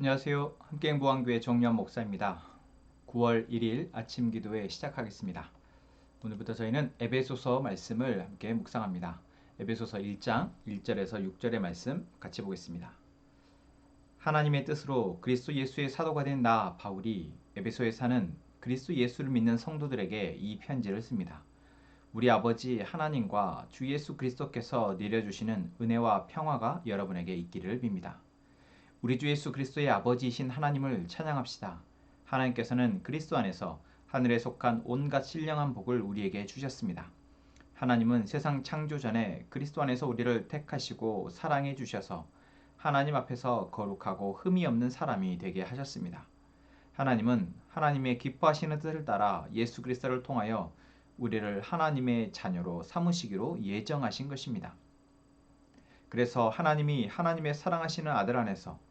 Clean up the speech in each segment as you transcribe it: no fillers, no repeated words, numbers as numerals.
안녕하세요. 함께행보한교회 정유한 목사입니다. 9월 1일 아침 기도회 시작하겠습니다. 오늘부터 저희는 에베소서 말씀을 함께 묵상합니다. 에베소서 1장 1절에서 6절의 말씀 같이 보겠습니다. 하나님의 뜻으로 그리스도 예수의 사도가 된 나 바울이 에베소에 사는 그리스도 예수를 믿는 성도들에게 이 편지를 씁니다. 우리 아버지 하나님과 주 예수 그리스도께서 내려주시는 은혜와 평화가 여러분에게 있기를 빕니다. 우리 주 예수 그리스도의 아버지이신 하나님을 찬양합시다. 하나님께서는 그리스도 안에서 하늘에 속한 온갖 신령한 복을 우리에게 주셨습니다. 하나님은 세상 창조 전에 그리스도 안에서 우리를 택하시고 사랑해 주셔서 하나님 앞에서 거룩하고 흠이 없는 사람이 되게 하셨습니다. 하나님은 하나님의 기뻐하시는 뜻을 따라 예수 그리스도를 통하여 우리를 하나님의 자녀로 삼으시기로 예정하신 것입니다. 그래서 하나님이 하나님의 사랑하시는 아들 안에서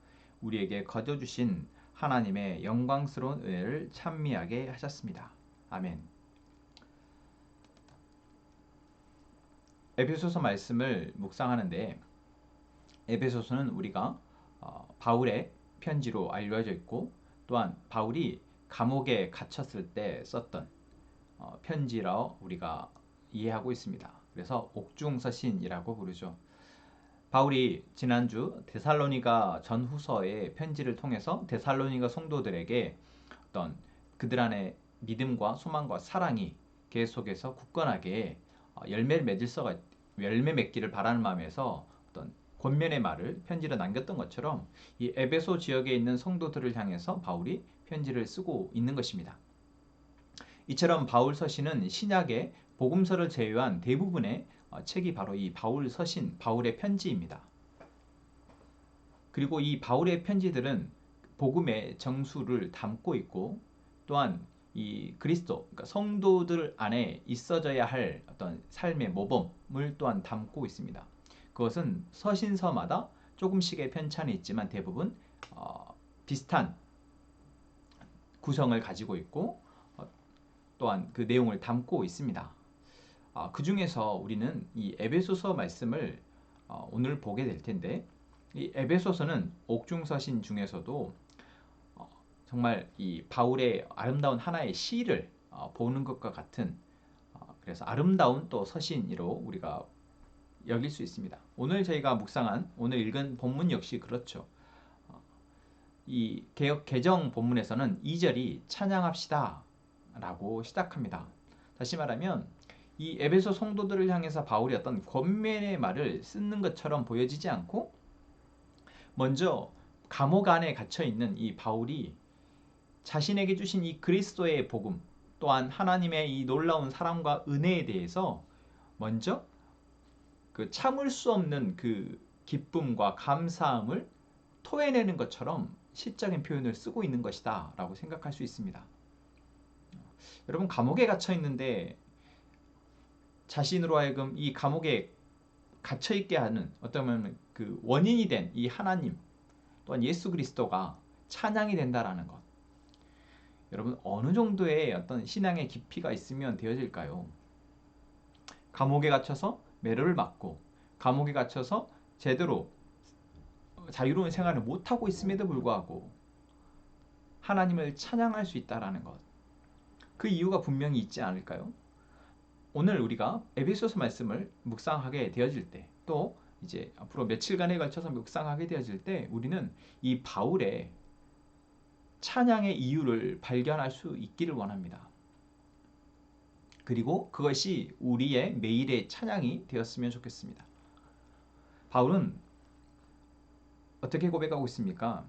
우리에게 거저주신 하나님의 영광스러운 은혜를 찬미하게 하셨습니다. 아멘. 에베소서 말씀을 묵상하는데 에베소서는 우리가 바울의 편지로 알려져 있고 또한 바울이 감옥에 갇혔을 때 썼던 편지라 우리가 이해하고 있습니다. 그래서 옥중서신이라고 부르죠. 바울이 지난주 데살로니가 전후서의 편지를 통해서 데살로니가 성도들에게 어떤 그들 안에 믿음과 소망과 사랑이 계속해서 굳건하게 열매 맺기를 바라는 마음에서 어떤 권면의 말을 편지를 남겼던 것처럼 이 에베소 지역에 있는 성도들을 향해서 바울이 편지를 쓰고 있는 것입니다. 이처럼 바울 서신은 신약의 복음서를 제외한 대부분의 책이 바로 이 바울 서신, 바울의 편지입니다. 그리고 이 바울의 편지들은 복음의 정수를 담고 있고 또한 이 그리스도, 그러니까 성도들 안에 있어져야 할 어떤 삶의 모범을 또한 담고 있습니다. 그것은 서신서마다 조금씩의 편차는 있지만 대부분 비슷한 구성을 가지고 있고 또한 그 내용을 담고 있습니다. 그 중에서 우리는 이 에베소서 말씀을 오늘 보게 될 텐데 이 에베소서는 옥중서신 중에서도 정말 이 바울의 아름다운 하나의 시를 보는 것과 같은 그래서 아름다운 또 서신으로 우리가 여길 수 있습니다. 오늘 저희가 묵상한 오늘 읽은 본문 역시 그렇죠. 이 개역 개정 본문에서는 2절이 찬양합시다 라고 시작합니다. 다시 말하면 이 에베소 성도들을 향해서 바울이 어떤 권면의 말을 쓰는 것처럼 보여지지 않고 먼저 감옥 안에 갇혀 있는 이 바울이 자신에게 주신 이 그리스도의 복음 또한 하나님의 이 놀라운 사랑과 은혜에 대해서 먼저 그 참을 수 없는 그 기쁨과 감사함을 토해내는 것처럼 시적인 표현을 쓰고 있는 것이다 라고 생각할 수 있습니다. 여러분 감옥에 갇혀 있는데 자신으로 하여금 이 감옥에 갇혀 있게 하는 어쩌면 그 원인이 된 이 하나님 또한 예수 그리스도가 찬양이 된다라는 것. 여러분 어느 정도의 어떤 신앙의 깊이가 있으면 되어질까요? 감옥에 갇혀서 매료를 맞고 감옥에 갇혀서 제대로 자유로운 생활을 못하고 있음에도 불구하고 하나님을 찬양할 수 있다라는 것. 그 이유가 분명히 있지 않을까요? 오늘 우리가 에베소서 말씀을 묵상하게 되어질 때 또 이제 앞으로 며칠간에 걸쳐서 묵상하게 되어질 때 우리는 이 바울의 찬양의 이유를 발견할 수 있기를 원합니다. 그리고 그것이 우리의 매일의 찬양이 되었으면 좋겠습니다. 바울은 어떻게 고백하고 있습니까?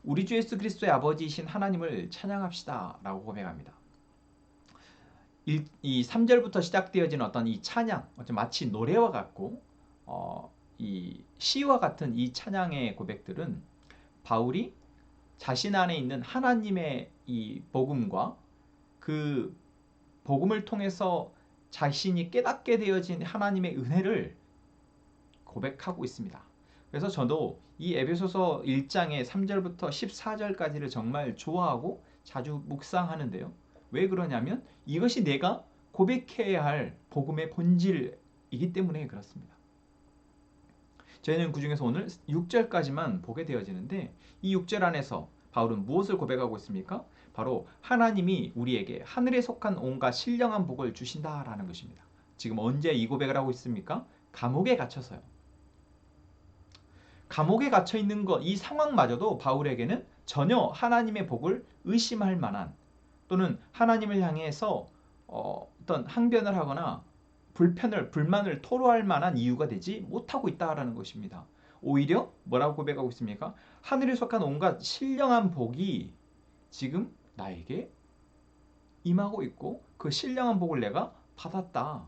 우리 주 예수 그리스도의 아버지이신 하나님을 찬양합시다 라고 고백합니다. 이 3절부터 시작되어진 어떤 이 찬양, 마치 노래와 같고 이 시와 같은 이 찬양의 고백들은 바울이 자신 안에 있는 하나님의 이 복음과 그 복음을 통해서 자신이 깨닫게 되어진 하나님의 은혜를 고백하고 있습니다. 그래서 저도 이 에베소서 1장의 3절부터 14절까지를 정말 좋아하고 자주 묵상하는데요. 왜 그러냐면 이것이 내가 고백해야 할 복음의 본질이기 때문에 그렇습니다. 저희는 그 중에서 오늘 6절까지만 보게 되어지는데 이 6절 안에서 바울은 무엇을 고백하고 있습니까? 바로 하나님이 우리에게 하늘에 속한 온갖 신령한 복을 주신다라는 것입니다. 지금 언제 이 고백을 하고 있습니까? 감옥에 갇혀서요. 감옥에 갇혀 있는 것, 이 상황마저도 바울에게는 전혀 하나님의 복을 의심할 만한 또는 하나님을 향해서 어떤 항변을 하거나 불만을 토로할 만한 이유가 되지 못하고 있다라는 것입니다. 오히려 뭐라고 고백하고 있습니까? 하늘에 속한 온갖 신령한 복이 지금 나에게 임하고 있고 그 신령한 복을 내가 받았다.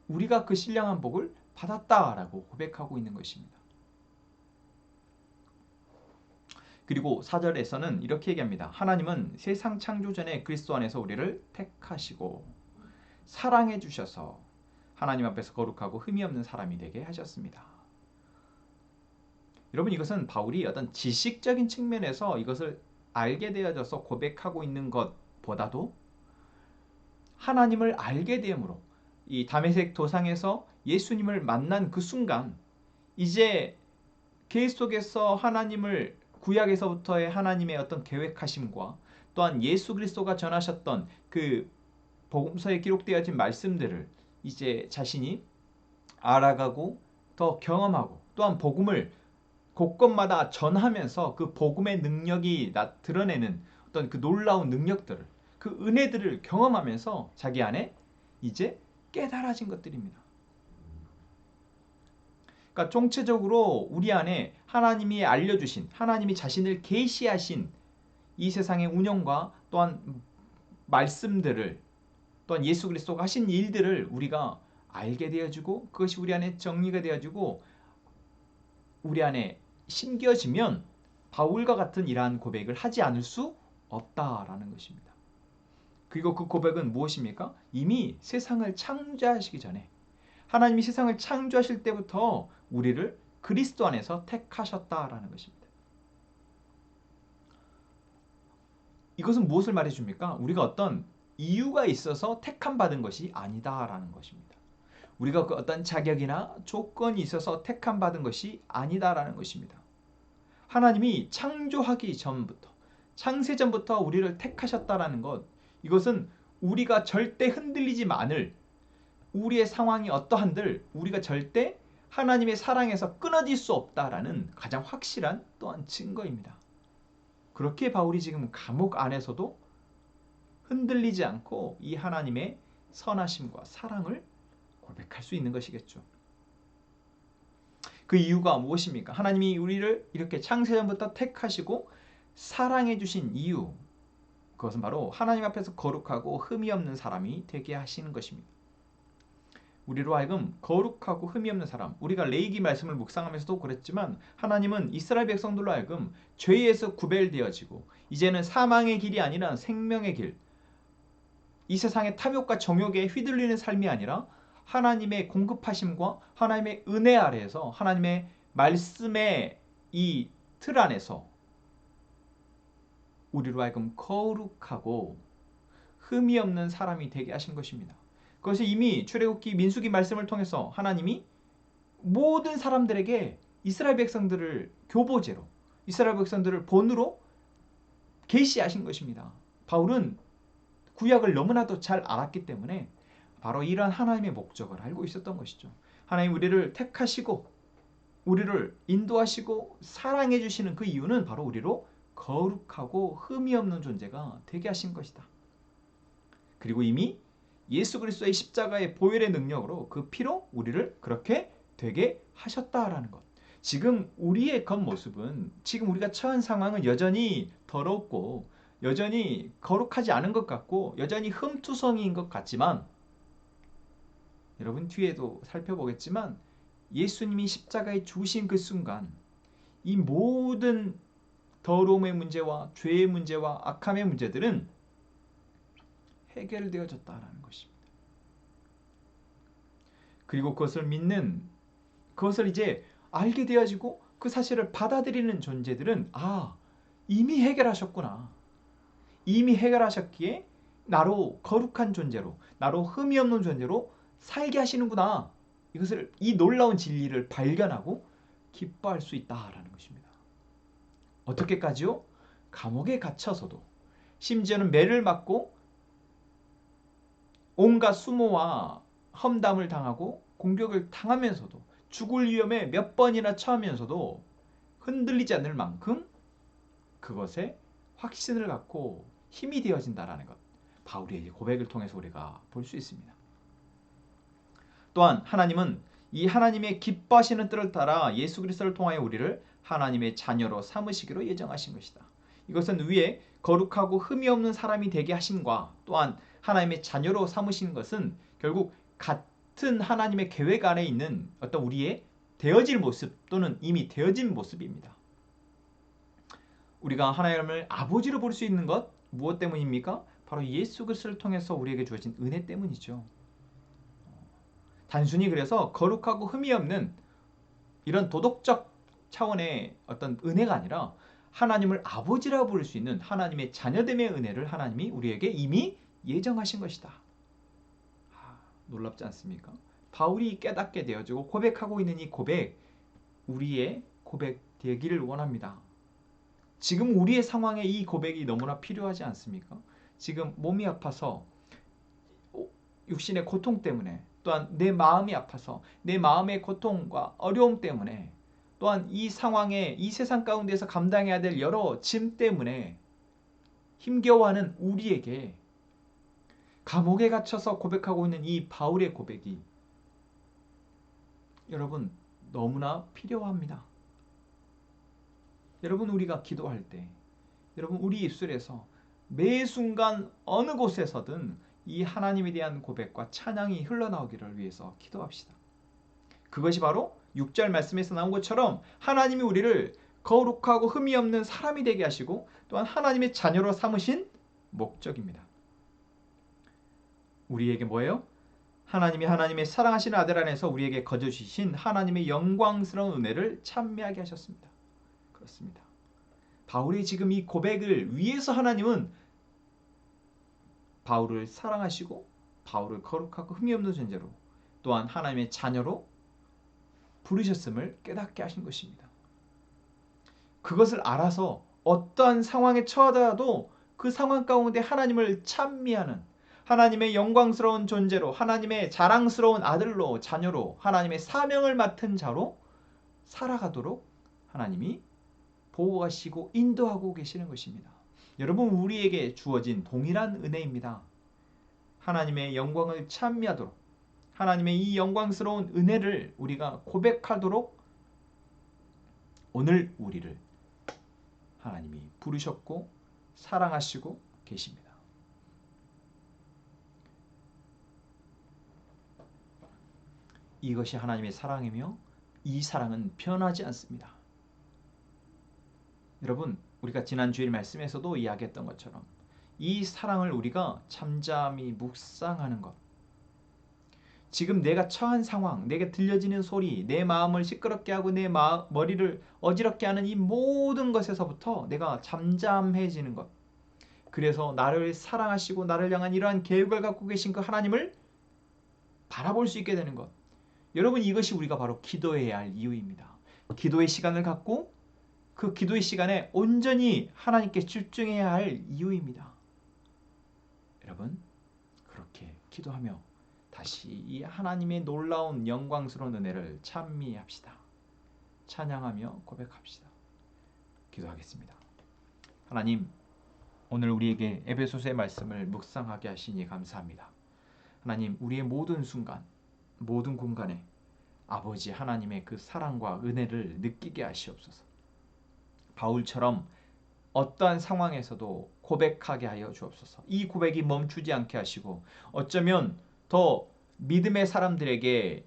우리가 그 신령한 복을 받았다라고 고백하고 있는 것입니다. 그리고 4절에서는 이렇게 얘기합니다. 하나님은 세상 창조 전에 그리스도 안에서 우리를 택하시고 사랑해 주셔서 하나님 앞에서 거룩하고 흠이 없는 사람이 되게 하셨습니다. 여러분, 이것은 바울이 어떤 지식적인 측면에서 이것을 알게 되어져서 고백하고 있는 것보다도 하나님을 알게 되므로 이 다메섹 도상에서 예수님을 만난 그 순간 이제 계속해서 하나님을 구약에서부터의 하나님의 어떤 계획하심과 또한 예수 그리스도가 전하셨던 그 복음서에 기록되어진 말씀들을 이제 자신이 알아가고 더 경험하고 또한 복음을 곳곳마다 전하면서 그 복음의 능력이 드러내는 어떤 그 놀라운 능력들을 그 은혜들을 경험하면서 자기 안에 이제 깨달아진 것들입니다. 그러니까 총체적으로 우리 안에 하나님이 알려주신 하나님이 자신을 계시하신 이 세상의 운영과 또한 말씀들을 또한 예수 그리스도가 하신 일들을 우리가 알게 되어지고 그것이 우리 안에 정리가 되어지고 우리 안에 심겨지면 바울과 같은 이러한 고백을 하지 않을 수 없다라는 것입니다. 그리고 그 고백은 무엇입니까? 이미 세상을 창조하시기 전에 하나님이 세상을 창조하실 때부터 우리를 그리스도 안에서 택하셨다라는 것입니다. 이것은 무엇을 말해줍니까? 우리가 어떤 이유가 있어서 택함 받은 것이 아니다라는 것입니다. 우리가 그 어떤 자격이나 조건이 있어서 택함 받은 것이 아니다라는 것입니다. 하나님이 창조하기 전부터 창세전부터 우리를 택하셨다라는 것, 이것은 우리가 절대 흔들리지 않을 우리의 상황이 어떠한들 우리가 절대 하나님의 사랑에서 끊어질 수 없다라는 가장 확실한 또한 증거입니다. 그렇게 바울이 지금 감옥 안에서도 흔들리지 않고 이 하나님의 선하심과 사랑을 고백할 수 있는 것이겠죠. 그 이유가 무엇입니까? 하나님이 우리를 이렇게 창세전부터 택하시고 사랑해 주신 이유, 그것은 바로 하나님 앞에서 거룩하고 흠이 없는 사람이 되게 하시는 것입니다. 우리로 하여금 거룩하고 흠이 없는 사람, 우리가 레위기 말씀을 묵상하면서도 그랬지만 하나님은 이스라엘 백성들로 하여금 죄에서 구별되어지고 이제는 사망의 길이 아니라 생명의 길, 이 세상의 탐욕과 정욕에 휘둘리는 삶이 아니라 하나님의 공급하심과 하나님의 은혜 아래에서 하나님의 말씀의 이 틀 안에서 우리로 하여금 거룩하고 흠이 없는 사람이 되게 하신 것입니다. 그것이 이미 출애굽기 민수기 말씀을 통해서 하나님이 모든 사람들에게 이스라엘 백성들을 교보제로 이스라엘 백성들을 본으로 계시하신 것입니다. 바울은 구약을 너무나도 잘 알았기 때문에 바로 이러한 하나님의 목적을 알고 있었던 것이죠. 하나님 우리를 택하시고 우리를 인도하시고 사랑해 주시는 그 이유는 바로 우리로 거룩하고 흠이 없는 존재가 되게 하신 것이다. 그리고 이미 예수 그리스도의 십자가의 보혈의 능력으로 그 피로 우리를 그렇게 되게 하셨다라는 것. 지금 우리의 겉모습은 지금 우리가 처한 상황은 여전히 더럽고 여전히 거룩하지 않은 것 같고 여전히 흠투성이인 것 같지만 여러분 뒤에도 살펴보겠지만 예수님이 십자가에 죽으신 그 순간 이 모든 더러움의 문제와 죄의 문제와 악함의 문제들은 해결되어졌다라는 것입니다. 그리고 그것을 믿는, 그것을 이제 알게 되어지고 그 사실을 받아들이는 존재들은 이미 해결하셨구나. 이미 해결하셨기에 나로 거룩한 존재로, 나로 흠이 없는 존재로 살게 하시는구나. 이 놀라운 진리를 발견하고 기뻐할 수 있다라는 것입니다. 어떻게까지요? 감옥에 갇혀서도, 심지어는 매를 맞고 온갖 수모와 험담을 당하고 공격을 당하면서도, 죽을 위험에 몇 번이나 처하면서도 흔들리지 않을 만큼 그것에 확신을 갖고 힘이 되어진다라는 것, 바울의 고백을 통해서 우리가 볼 수 있습니다. 또한 하나님은 이 하나님의 기뻐하시는 뜻을 따라 예수 그리스도를 통하여 우리를 하나님의 자녀로 삼으시기로 예정하신 것이다. 이것은 위에 거룩하고 흠이 없는 사람이 되게 하심과, 또한 하나님의 자녀로 삼으신 것은 결국 같은 하나님의 계획 안에 있는 어떤 우리의 되어질 모습 또는 이미 되어진 모습입니다. 우리가 하나님을 아버지로 볼 수 있는 것, 무엇 때문입니까? 바로 예수 그리스도를 통해서 우리에게 주어진 은혜 때문이죠. 단순히 그래서 거룩하고 흠이 없는 이런 도덕적 차원의 어떤 은혜가 아니라 하나님을 아버지라고 부를 수 있는 하나님의 자녀됨의 은혜를 하나님이 우리에게 이미 예정하신 것이다. 놀랍지 않습니까? 바울이 깨닫게 되어지고 고백하고 있는 이 고백, 우리의 고백 되기를 원합니다. 지금 우리의 상황에 이 고백이 너무나 필요하지 않습니까? 지금 몸이 아파서 육신의 고통 때문에, 또한 내 마음이 아파서 내 마음의 고통과 어려움 때문에, 또한 이 상황에, 이 세상 가운데서 감당해야 될 여러 짐 때문에 힘겨워하는 우리에게 감옥에 갇혀서 고백하고 있는 이 바울의 고백이 여러분 너무나 필요합니다. 여러분, 우리가 기도할 때, 여러분 우리 입술에서 매 순간 어느 곳에서든 이 하나님에 대한 고백과 찬양이 흘러나오기를 위해서 기도합시다. 그것이 바로 6절 말씀에서 나온 것처럼 하나님이 우리를 거룩하고 흠이 없는 사람이 되게 하시고, 또한 하나님의 자녀로 삼으신 목적입니다. 우리에게 뭐예요? 하나님이 하나님의 사랑하시는 아들 안에서 우리에게 거저주신 하나님의 영광스러운 은혜를 찬미하게 하셨습니다. 그렇습니다. 바울의 지금 이 고백을 위해서 하나님은 바울을 사랑하시고 바울을 거룩하고 흠이 없는 존재로, 또한 하나님의 자녀로 부르셨음을 깨닫게 하신 것입니다. 그것을 알아서 어떠한 상황에 처하더라도 그 상황 가운데 하나님을 찬미하는, 하나님의 영광스러운 존재로, 하나님의 자랑스러운 아들로, 자녀로, 하나님의 사명을 맡은 자로 살아가도록 하나님이 보호하시고 인도하고 계시는 것입니다. 여러분, 우리에게 주어진 동일한 은혜입니다. 하나님의 영광을 찬미하도록, 하나님의 이 영광스러운 은혜를 우리가 고백하도록 오늘 우리를 하나님이 부르셨고 사랑하시고 계십니다. 이것이 하나님의 사랑이며 이 사랑은 변하지 않습니다. 여러분, 우리가 지난 주일 말씀에서도 이야기했던 것처럼 이 사랑을 우리가 잠잠히 묵상하는 것, 지금 내가 처한 상황, 내게 들려지는 소리, 내 마음을 시끄럽게 하고 내 머리를 어지럽게 하는 이 모든 것에서부터 내가 잠잠해지는 것, 그래서 나를 사랑하시고 나를 향한 이러한 계획을 갖고 계신 그 하나님을 바라볼 수 있게 되는 것, 여러분, 이것이 우리가 바로 기도해야 할 이유입니다. 기도의 시간을 갖고 그 기도의 시간에 온전히 하나님께 집중해야 할 이유입니다. 여러분, 그렇게 기도하며 다시 이 하나님의 놀라운 영광스러운 은혜를 찬미합시다. 찬양하며 고백합시다. 기도하겠습니다. 하나님, 오늘 우리에게 에베소서의 말씀을 묵상하게 하시니 감사합니다. 하나님, 우리의 모든 순간, 모든 공간에 아버지 하나님의 그 사랑과 은혜를 느끼게 하시옵소서. 바울처럼 어떠한 상황에서도 고백하게 하여 주옵소서. 이 고백이 멈추지 않게 하시고 어쩌면 더 믿음의 사람들에게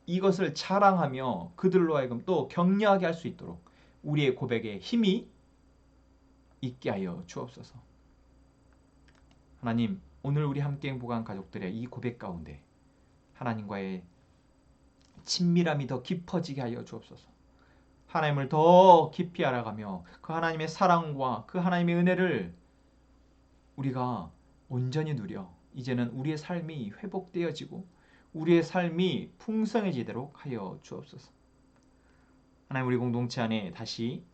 이것을 자랑하며 그들로 하여금 또 격려하게 할 수 있도록 우리의 고백에 힘이 있게 하여 주옵소서. 하나님, 오늘 우리 함께 행복한 가족들의 이 고백 가운데 하나님과의 친밀함이 더 깊어지게 하여 주옵소서. 하나님을 더 깊이 알아가며 그 하나님의 사랑과 그 하나님의 은혜를 우리가 온전히 누려 이제는 우리의 삶이 회복되어지고 우리의 삶이 풍성해지도록 하여 주옵소서. 하나님, 우리 공동체 안에 다시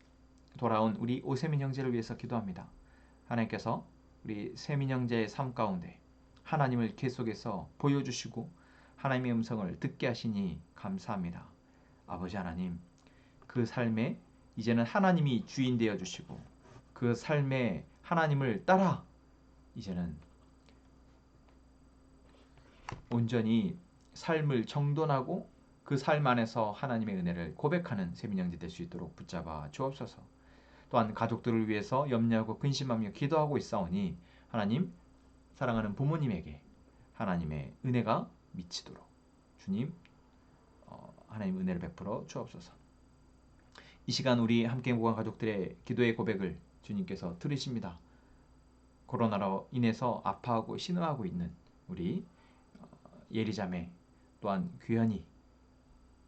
돌아온 우리 오세민 형제를 위해서 기도합니다. 하나님께서 우리 세민 형제의 삶 가운데 하나님을 계속해서 보여주시고 하나님의 음성을 듣게 하시니 감사합니다. 아버지 하나님, 그 삶에 이제는 하나님이 주인 되어 주시고 그 삶에 하나님을 따라 이제는 온전히 삶을 정돈하고 그 삶 안에서 하나님의 은혜를 고백하는 세민형제 될 수 있도록 붙잡아 주옵소서. 또한 가족들을 위해서 염려하고 근심하며 기도하고 있사오니 하나님, 사랑하는 부모님에게 하나님의 은혜가 미치도록 주님, 하나님 은혜를 베풀어 주옵소서. 이 시간 우리 함께 행복한 가족들의 기도의 고백을 주님께서 들으십니다. 코로나로 인해서 아파하고 신음하고 있는 우리 예리자매, 또한 귀현이,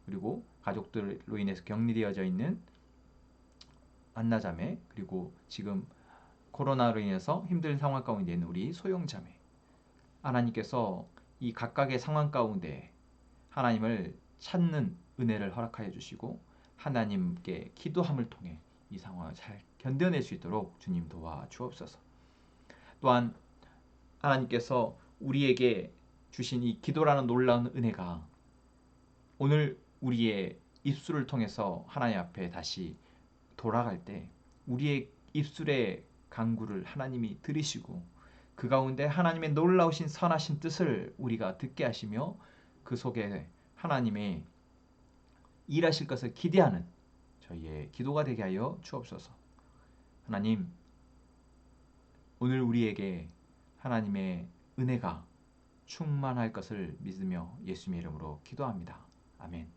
그리고 가족들로 인해서 격리되어져 있는 안나자매, 그리고 지금 코로나로 인해서 힘든 상황 가운데 있는 우리 소영자매, 하나님께서 이 각각의 상황 가운데 하나님을 찾는 은혜를 허락하여 주시고 하나님께 기도함을 통해 이 상황을 잘 견뎌낼 수 있도록 주님 도와 주옵소서. 또한 하나님께서 우리에게 주신 이 기도라는 놀라운 은혜가 오늘 우리의 입술을 통해서 하나님 앞에 다시 돌아갈 때 우리의 입술의 간구를 하나님이 들으시고 그 가운데 하나님의 놀라우신 선하신 뜻을 우리가 듣게 하시며 그 속에 하나님의 일하실 것을 기대하는 저희의 기도가 되게 하여 주옵소서. 하나님, 오늘 우리에게 하나님의 은혜가 충만할 것을 믿으며 예수님의 이름으로 기도합니다. 아멘.